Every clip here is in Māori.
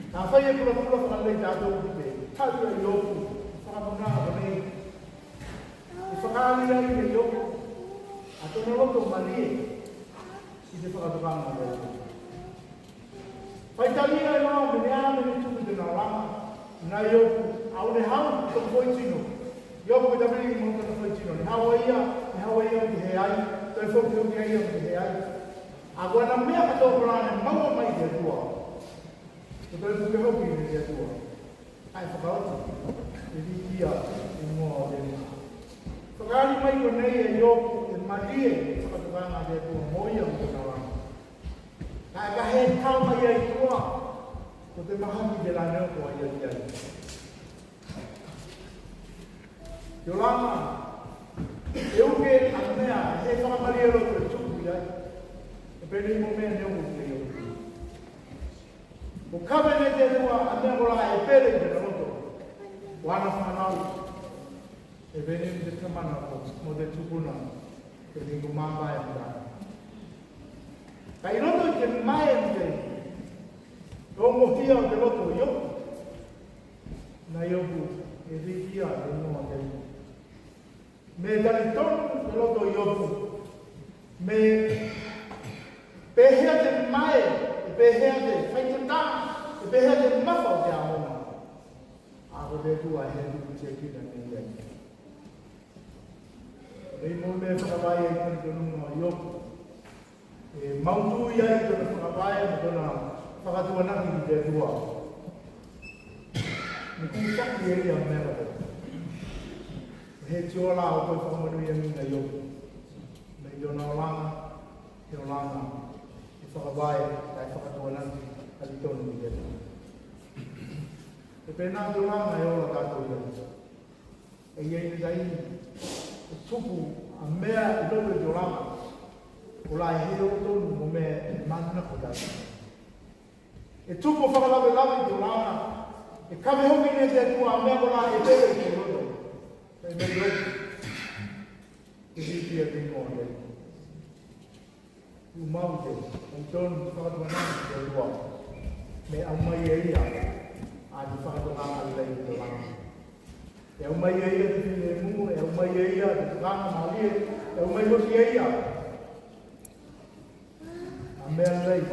Nā whai e pula whakalei tātou ki te tau e ioku, whakamunanga wanei. I whakaali ai e ioku, a tōna loto marie i te whakatukanga e ioku. Whai talia e mao me nea me ni tuku te nā rama, nā ioku, au ne hau tō whaitino. Ioku e tamiri ki mō tōna whaitino, ne hawa ia ki he ai, tō e whoki hoki ai ki he ai. A koe nā mea katoa korane maua mai te atua. Ko toi puke hoki ni te atua. Ai whakaoti, e vi ia i mua o te mua. Whakaari mai ko nei e ioku, e marie e whakatukanga te atua, moia o tōna rama. Ka he tau mai ai tua, ko te mahaki te la neo ko ai ai ai. Te olama, e uke a mea, he whakamaria roto e tuku ai. Pene mo mea neo mo te ioku. Ko kawe ne te rua a mea mora e pere te roto. Wana whanau. E pene mo te tamana mo te tupuna. Te ringu mambae mta. Ka i roto i te mai mte. Ko mohia o te roto ioku. Na ioku e rihia e noa te ioku. Me tani tonu te roto ioku. Me pehea te mai, e pehea te whaitata, e pehea te mawha o te ahona. Ako te tua he tuku te kina ni iai. Rei mo me whakawai e kani te nunga o ioku. E mautu iai tona whakawai e tona whakatuanaki ki te tua. Ni kūtaki e ia mera te. He tiola o koe whakamanu ia minga ioku. Me iona o langa, he o langa. Whakawai, kai whakatuanaki, ali tonu ni keta. E pēnā te ranga e ora tātou ia. E iei ni dai, e tupu a mea i loto i te ranga. O la e heo tonu mo mea e manuna ko tātou. E tupu whakalawe lawe i te ranga. E kame hoki ne te atua a mea ko la e tere i te loto. E me loto. E hiti a te ngoa nei. U maute, o tonu whakatuanaki te rua. Me au mai e ia, a te whakatuanaki lei te langa. E au mai e ia te whine mungu, e au mai e ia te tukanga malie, e au mai hoki e ia. A mea lei,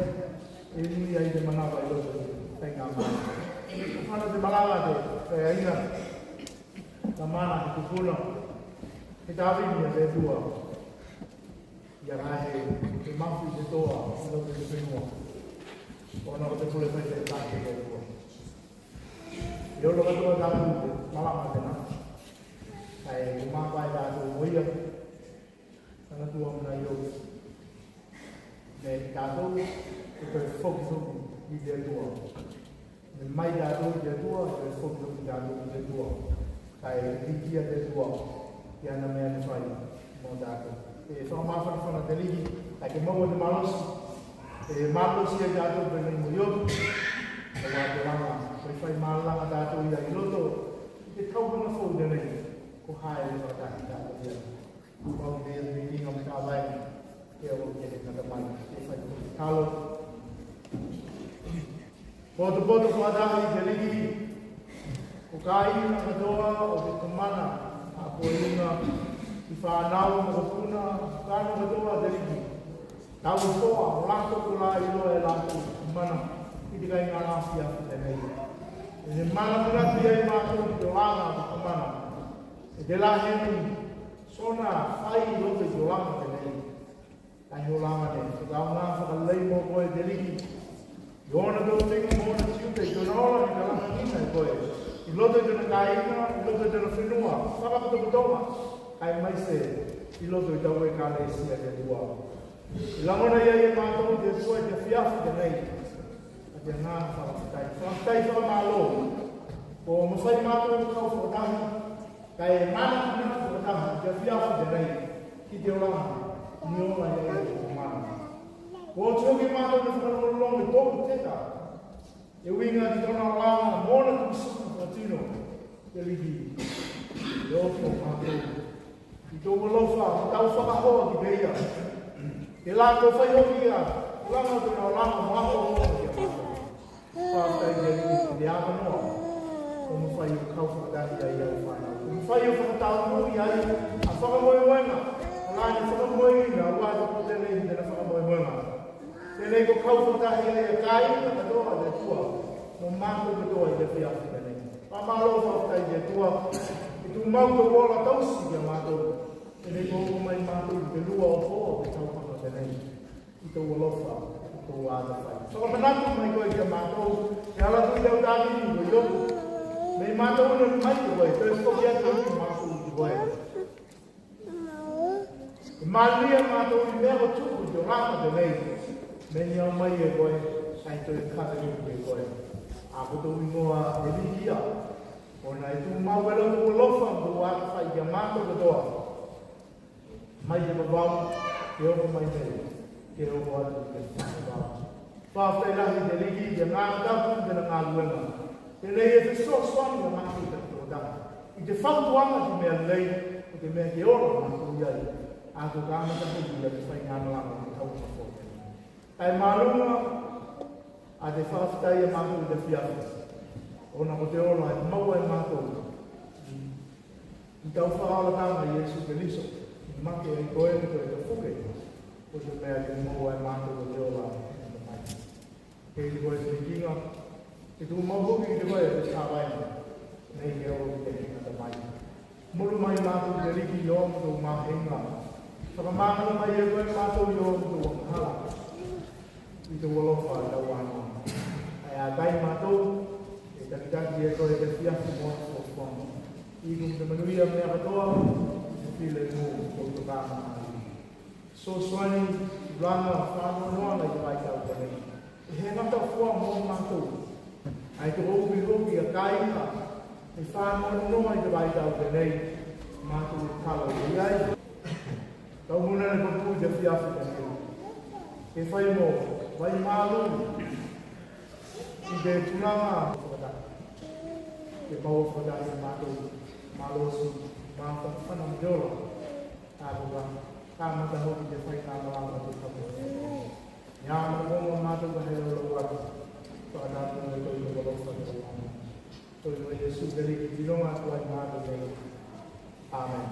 e nui ai te manawa i loto, te ngā mana. Whana te malanga te aina, tamana te kukuna, te tāwini a te tua. Ia rahe, te mafu te toa, i loto te whenua. O nā te pule whai te tāke te tua. I olo katoa tāku te malama te nā. Kai te māpai tātou moia. Tana tua muna i olo. Me tātou, te koe whoki i te tua. Me mai tātou i te tua, te whoki tātou i te tua. Kai rikia te tua, i ana mea te whai, mō tātou. E whakamawhana te lihi, ai ke maua te malosi. E malosi e tātou pēnei mo ioku. E wā te ranga, koe whai mālanga tātou ia i loto. Te taupuna fōu te nei, ko hae e whakataki tātou ia. Kau te e te inga me kā vai, e o ke te katamai, e whai te talo. Poto whatahi te lihi, ko kā ina katoa o te tamana, a ko inga, i whanau mo kapuna, kāna katoa te riki. Tau toa, o lanto ko la i loa e lanto, mana, i te kai ngā nāwhi a te hei. E ne mana kurati ai mātou i te langa te kamana. E te la hemi, sona whai i lote i te langa te hei. Kai ho langa te, te kau ngā whakalei mo koe te riki. I ona tō tinga mōna tiupe, i tōna ola ni te langa nina i koe. I lote i tōna kāinga, i lote i tōna whenua, whakapatopotonga. Kai mai se, i loto i tau e kāle e sia te tua. I langona ia e mātou te tua i te whiafu te nei. A te ngāna whakatai. Whakatai whakamālo. Ko mawhai mātou i kau whakatahi. Kai e mana kumina whakatahi, te whiafu te nei. Ki te oranga, ni ola i e te kumana. Ko tōki mātou te whakarolong i tōku teta. E winga ti tōna oranga, mōna kumisuka whakatino. Te lihi. E oto mātou. I tō malofa, i tau whakahoa ki peia. E la tō whai hoki ia, langa tōna o langa, maho o kia mātou. Whātai ia le fanoanoa. O mawhai o kau whakatahi ai au whanau. O mawhai o whakatau mui ai a whakamoemoenga. O ngāni whakamoeina a wāta po tenei tena whakamoemoenga. Tenei ko kau whakatahi ai a kai na katoa le tua. Mo mātou katoa i le whiawhi tenei. Pamalo whakatai le tua. I tu mau ko wola tausi kia mātou. Tenei ko o mai mātou i te lua o hoa te taupanga tenei. I tau alofa, i tau āta whai. Whakamanatu mai koe kia mātou. Ke ala tui tau tātini ko i oku. Mei mātou na mai te koe, te whoki atu i mātou i koe. E mālia mātou i mea o tuku i o rāma te nei. Me ni au mai e koe, ai toi kata i e koe. A koto i ngoa e likia. O na i tu mau e lau o lofa o āta whai kia mātou katoa. Mai e mawau, ke opo mai nei, ke opo atu ke whakawau. Whawhai rahi te liki, ke ngā tapu te na ngā luenga. Te nei e te soaswani o mātou te tōtanga. I te whautuanga te mea lei, o te mea ke ora mātou iai. A ko kāmata hei ia te whai ngāmalanga o te kaupapa fōte. Ai mārunga, a te whawhitai e mātou i te whiawhi. Ona ko te ora e maua e mātou. I tau whaalatanga i Jesu Keliso. I make e koe ni koe te whuke. O te mea te maua e mātou o te ora e te mai. Kei te koe te kinga. Ke tu mauhoki te koe te tāwaina. Nei ke o te kinga te mai. Muru mai mātou te riki i omu tō māhenga. Whakamāngana mai e koe mātou i omu tō wakahala. I te walofa i tau anu. Ai a tai mātou, e takitaki e koe te whiafu moa o whangu. I kum te manuia mea katoa, te while mō o tō kāma anu. So swani, ranga, fanoanoa lai te vai tau te rei. E he ngata fua mō mātou. Ai te hoki a kāinga, e whanoanoa i te vai tau te rei, mātou i kala i ai. Tau muna ne papu te whiafu te rei. E whai mō, vai mālu, i te tunanga whakataki. Te pau whakataki mātou, mālosu, mātou whanam deola. Tāruga, kāmata hoki te whai kāmalanga te kapu. Ia mōnga mātou ka heo lo waki. Whakataki me toi no walofa te whanam. Toi no Jesu te riki tironga tuai mātou nei. Amen.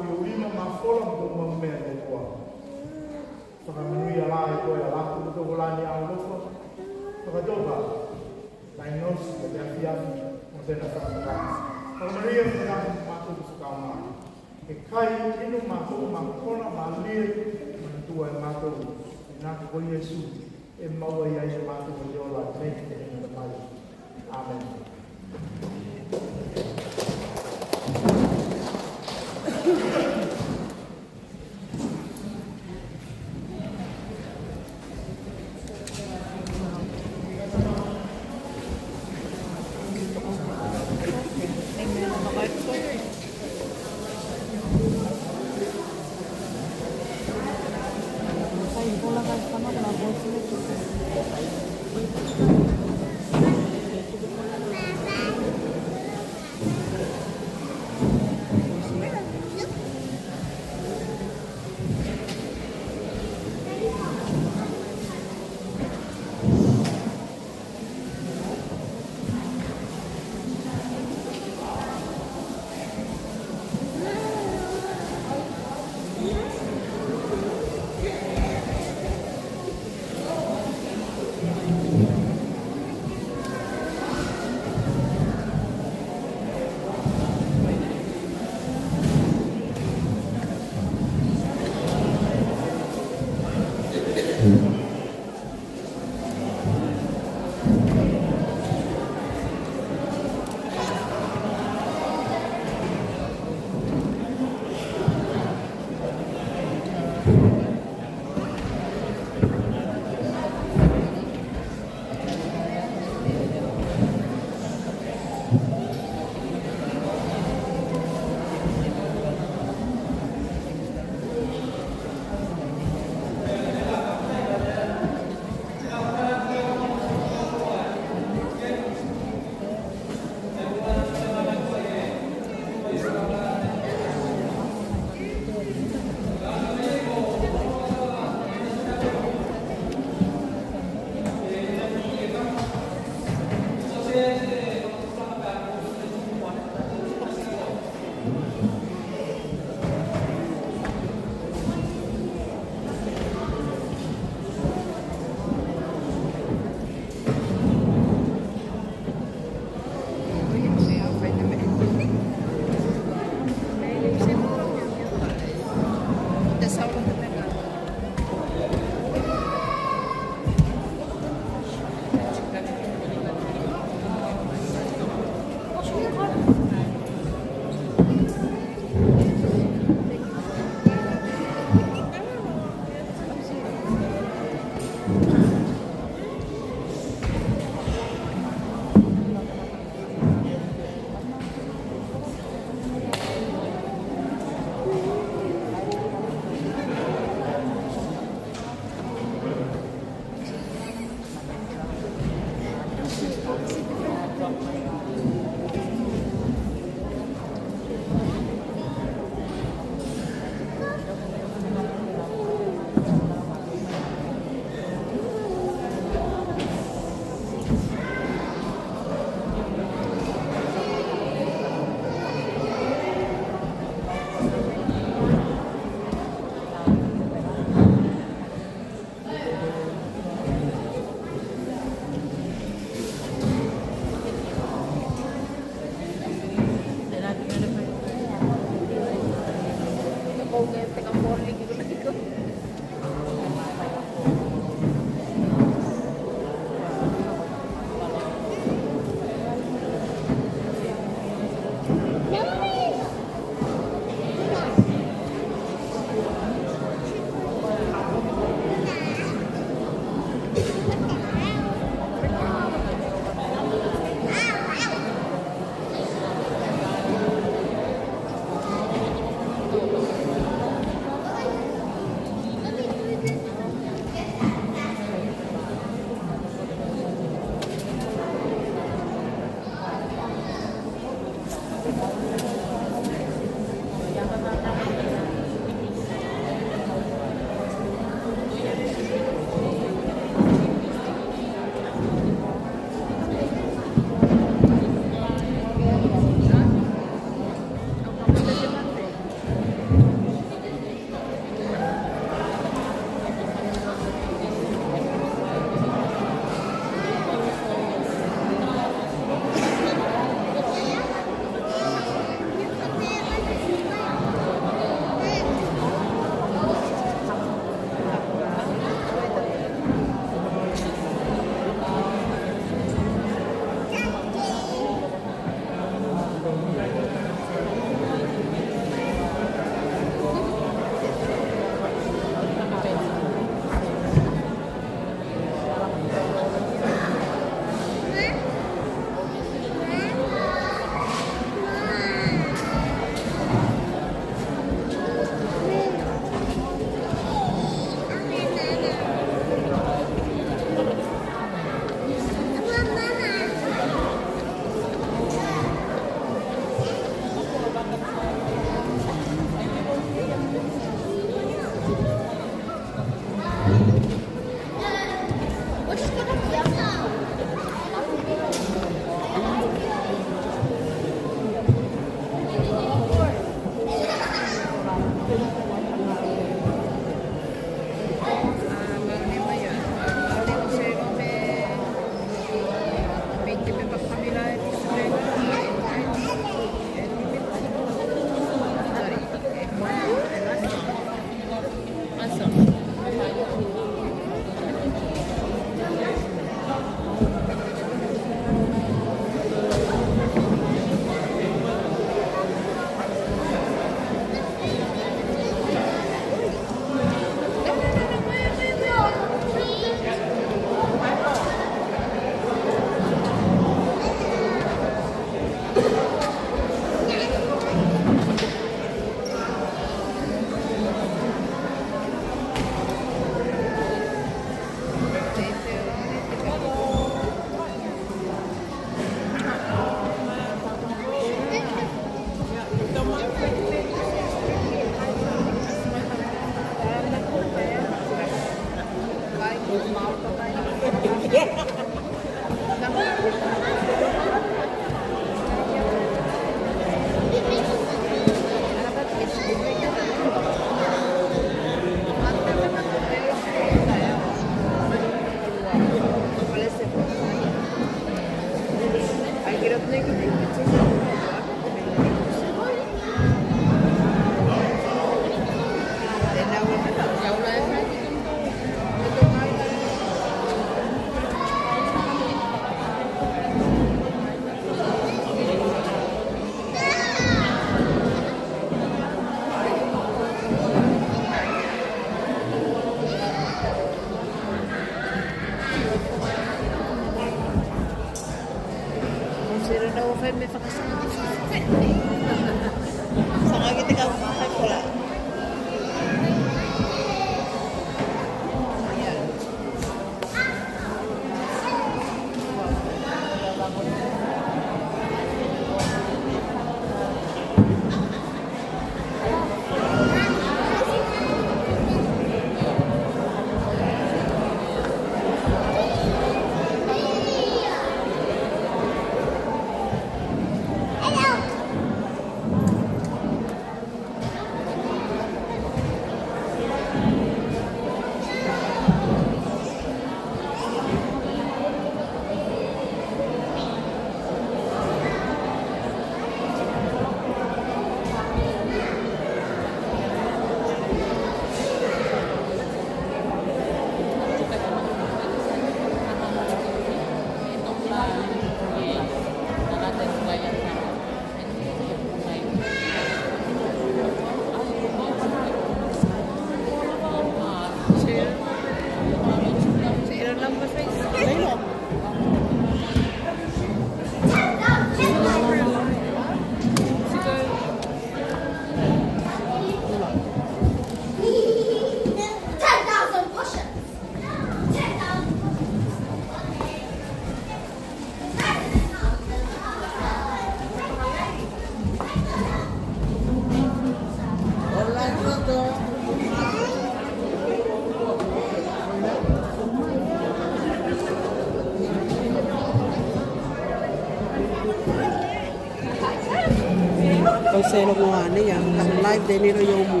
selo ngoa ne ya ka live de nero yo mo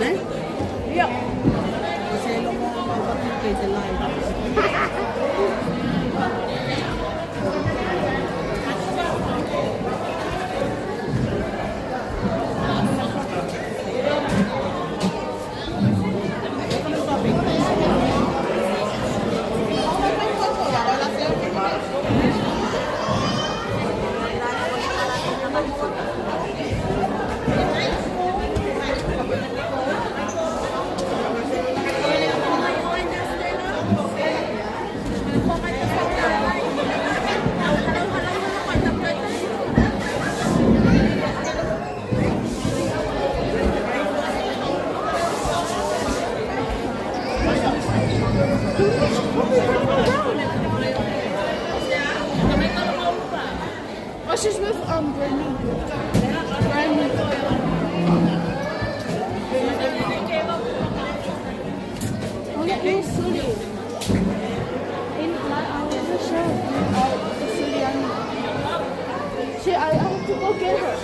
ne ya selo ngoa ba ke de live Oh, she's with Brittany. Oh, yeah, it was Sully. I wasn't sure. Sully, I have to go get her.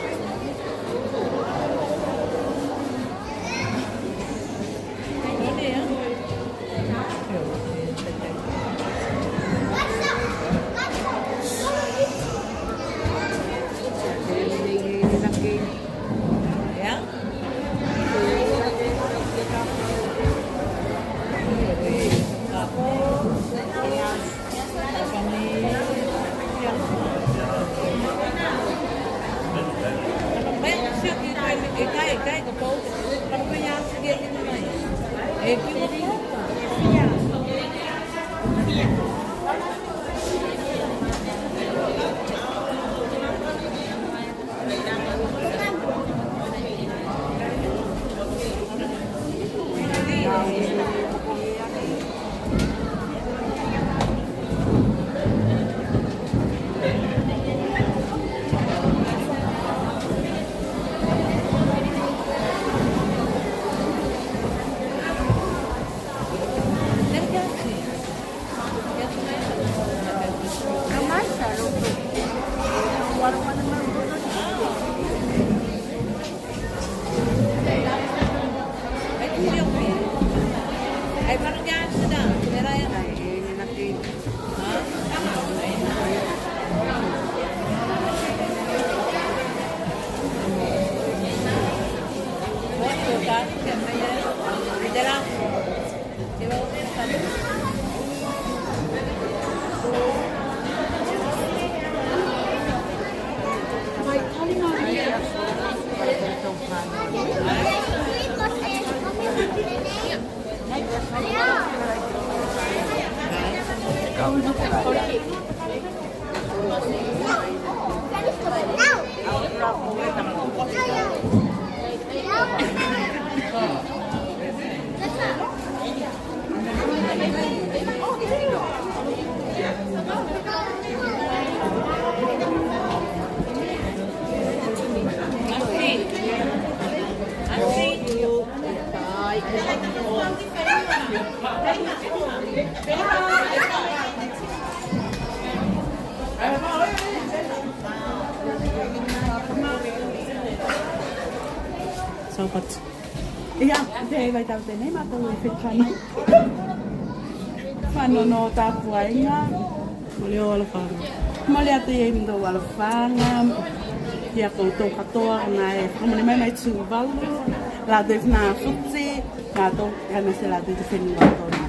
So but yeah, they vai tau te nei mata ui whitani. Fanoanoa Tapuainga, leo alawhanga. Mole atu e mdo alawhanga, ia koutou katoa na e whakamane mai mai tū walu, la doi whna whuti, ngā tō kana se la doi te whenua tōna.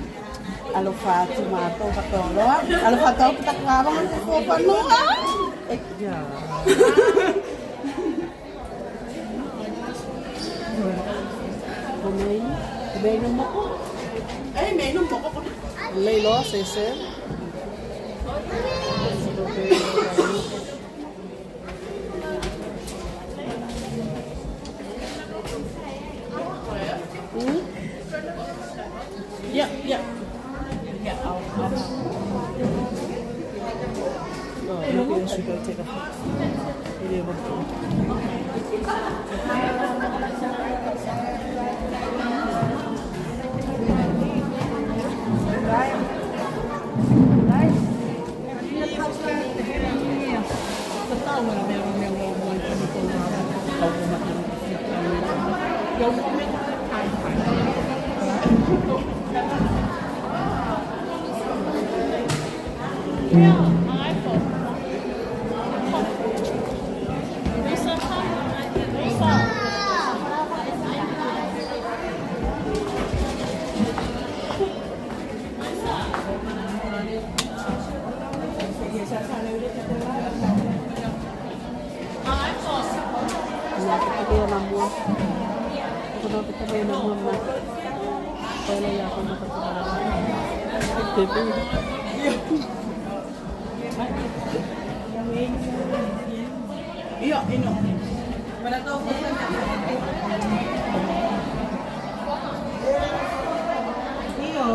Alawha atu mātou katoa roa, alawha tau pita kāwanga te whōwhanua. Ia. Mei no moko. Mei no moko. Lei loa se. Yeah. Yeah, I'll maybe I should go take a video of Kaya namuha. Ako na kita kaya namuha na. Kaya lang ako nakatulala. Iya, ino. Iyo.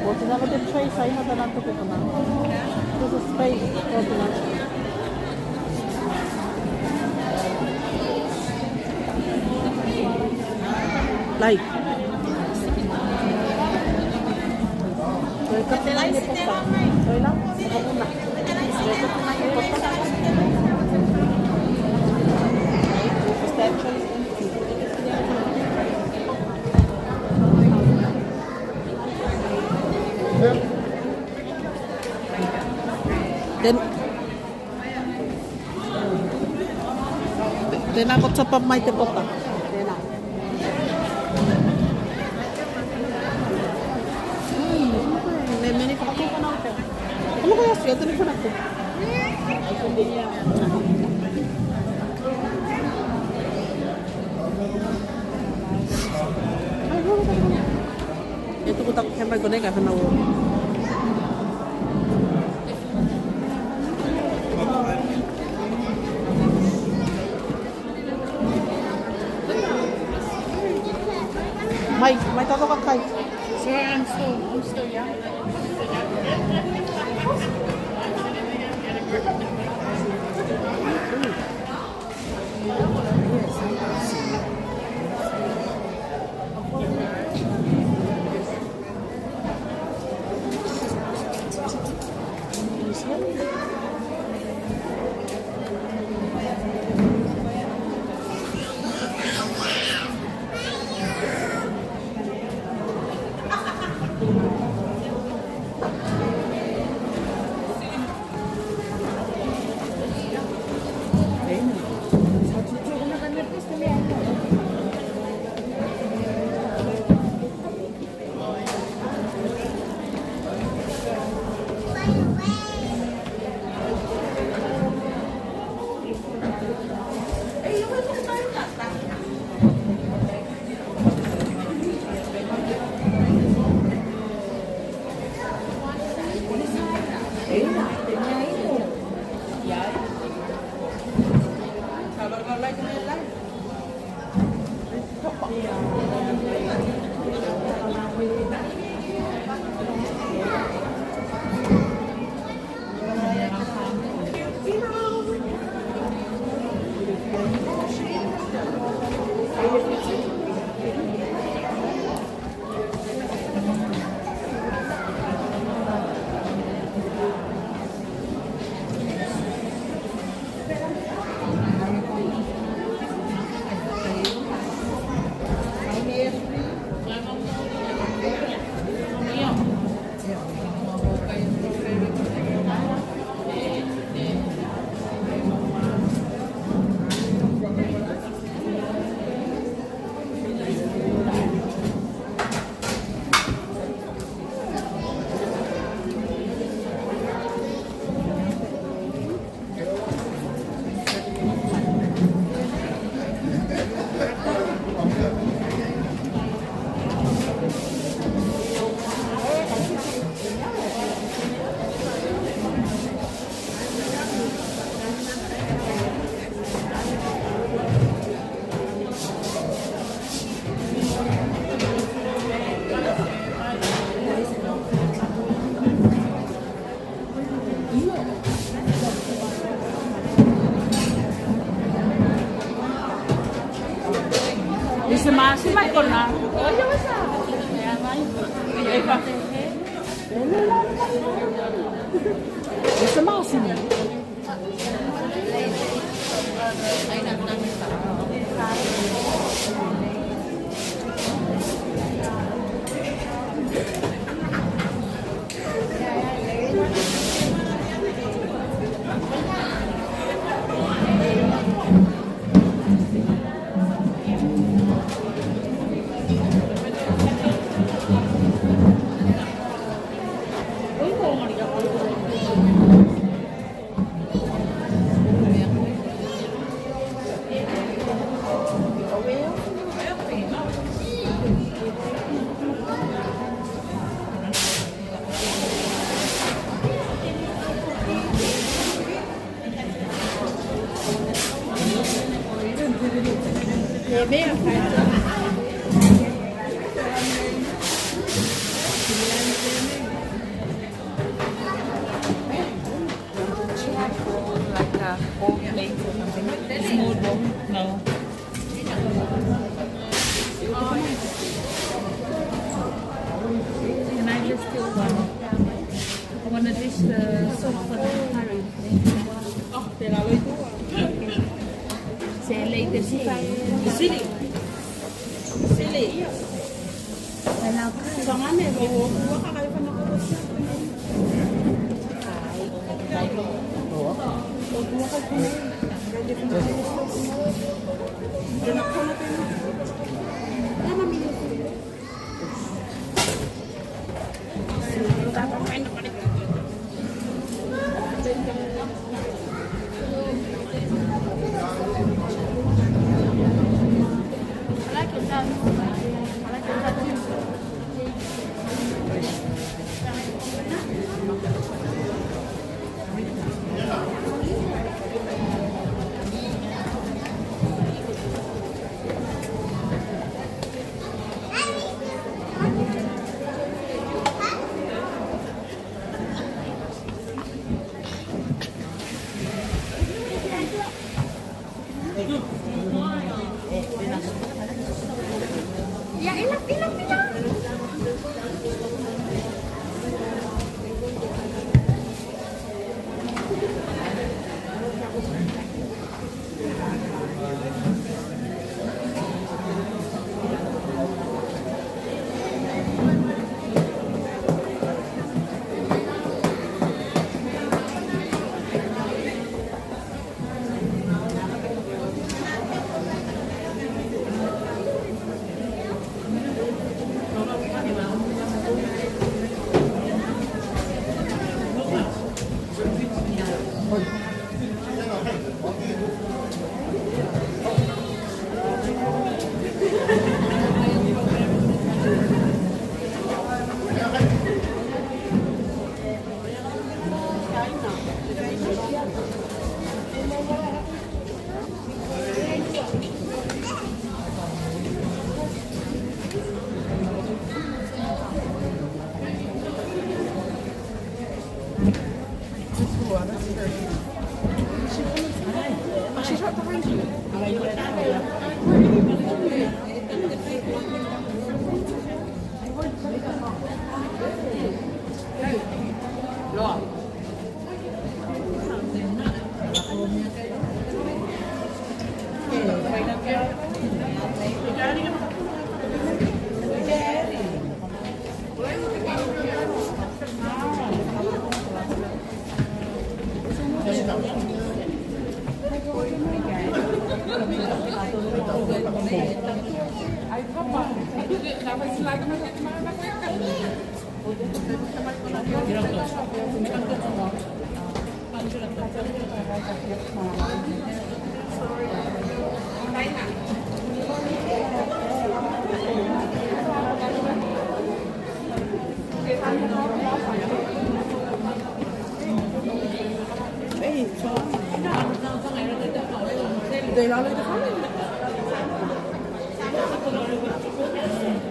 Buti na ako din try sa ina na lang ito ko na. Ito sa space. Ito na. Like. So, ito na lang ito pa. So, lang. Ako na. So, ito na lang ito pa. Extensions. Then ako sa pamay tepota. Then na. Mini pa ako na ako. Ano kaya siya ito ni ko na ko? Ito ko tak siyempre ko na kasi nawo. May tato ka kay. Sir, I'm still young. Bisa masih makan na. Oh, iya masa. Ya, mai. Iya, Pak. Bisa masih. Like a whole plate or something. Smooth bowl? No. Can I just do one? I want to dish the soup for the curry. Oh, để là lấy thuốc. Sẽ lấy từ Sili. Sili. Jangan ya bawa buah kalau kan aku bisa. Để nó lên cái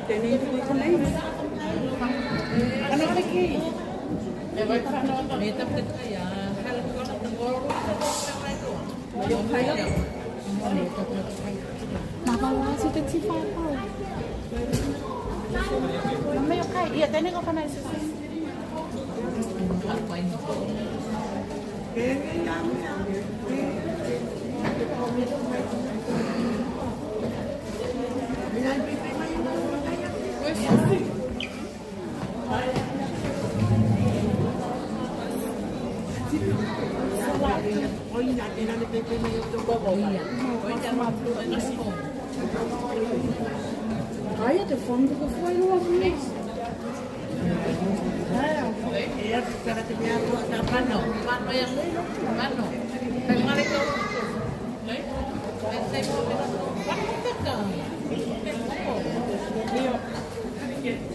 để đi con lấy. Anh nói cái gì? Nakawala si Tetsi Papa. Namay okay. Iya, tani ko pa na isa. Kaya te fondo ko foi no avião. Mano,